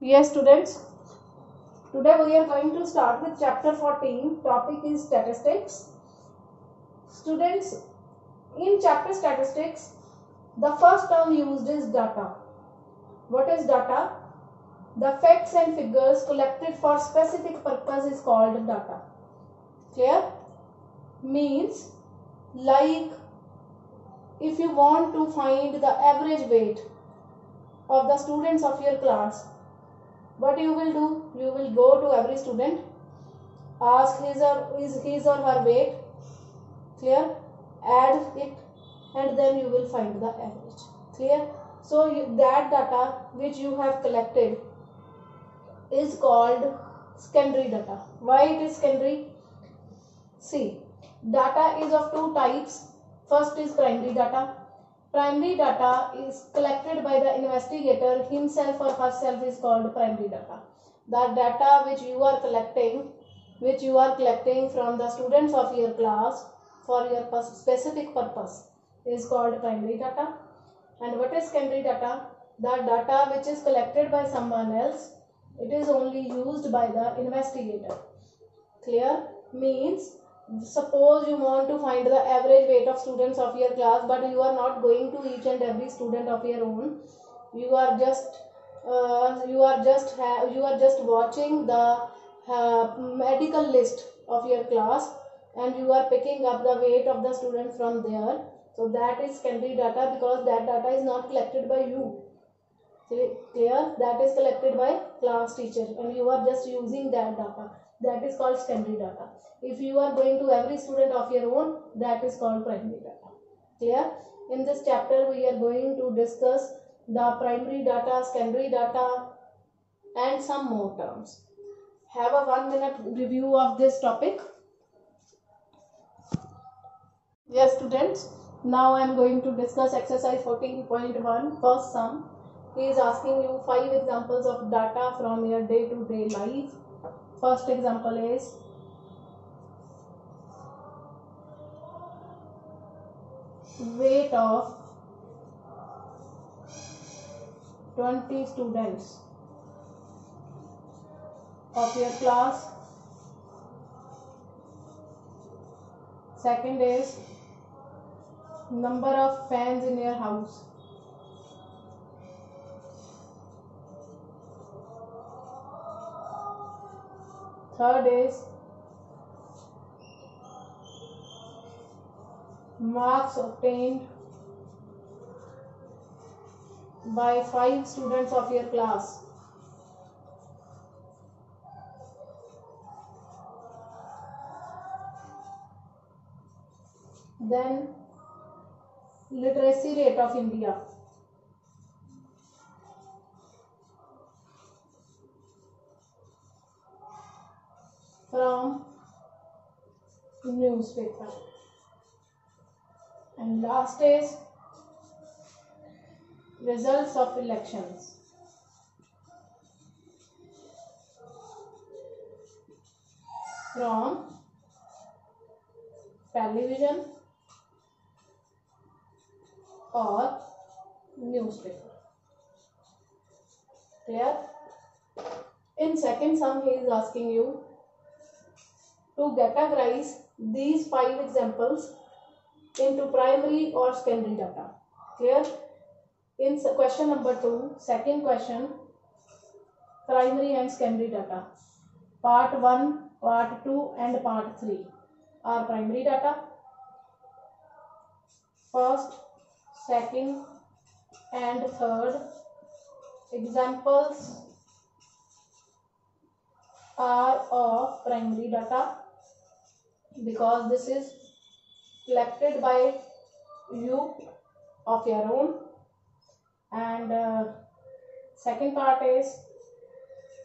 Yes, students. Today we are going to start with chapter 14. Topic is statistics. Students, in chapter statistics, the first term used is data. What is data? The facts and figures collected for specific purpose is called data. Clear? Means like if you want to find the average weight of the students of your class, what you will do? You will go to every student, ask his or her weight, clear, add it, and then you will find the average. Clear? So that data which you have collected is called secondary data. Why it is secondary? See, data is of two types. First is primary data. Primary data is collected by the investigator himself or herself is called primary data. The data which you are collecting from the students of your class for your specific purpose is called primary data. And what is secondary data? The data which is collected by someone else, it is only used by the investigator. Clear? Means suppose you want to find the average weight of students of your class, but you are not going to each and every student of your own. You are just watching the medical list of your class, and you are picking up the weight of the student from there. So that is secondary data, because that data is not collected by you. Clear? That is collected by class teacher, and you are just using that data. That is called secondary data. If you are going to every student of your own, that is called primary data. Clear? In this chapter we are going to discuss the primary data, secondary data, and some more terms. Have a 1 minute review of this topic. Yes, students. Now I am going to discuss exercise 14.1. First sum. He is asking you 5 examples of data from your day-to-day life. First example is weight of 20 students of your class. Second is number of fans in your house. Third is marks obtained by 5 students of your class. Then literacy rate of India. From newspaper. And last is results of elections. From television or newspaper. Clear? In second sum, he is asking you to categorize these 5 examples into primary or secondary data. Clear? In question number 2, second question, primary and secondary data. Part 1, part 2 and part 3 are primary data. First, second and third examples are of primary data, because this is collected by you of your own. And second part is,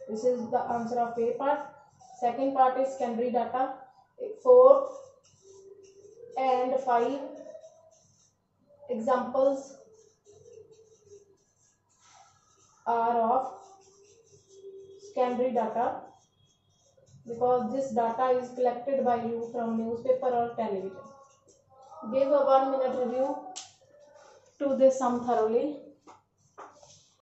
this is the answer of A part. Second part is secondary data. 4 and 5 examples are of secondary data, because this data is collected by you from newspaper or television. Give a 1 minute review to this sum thoroughly.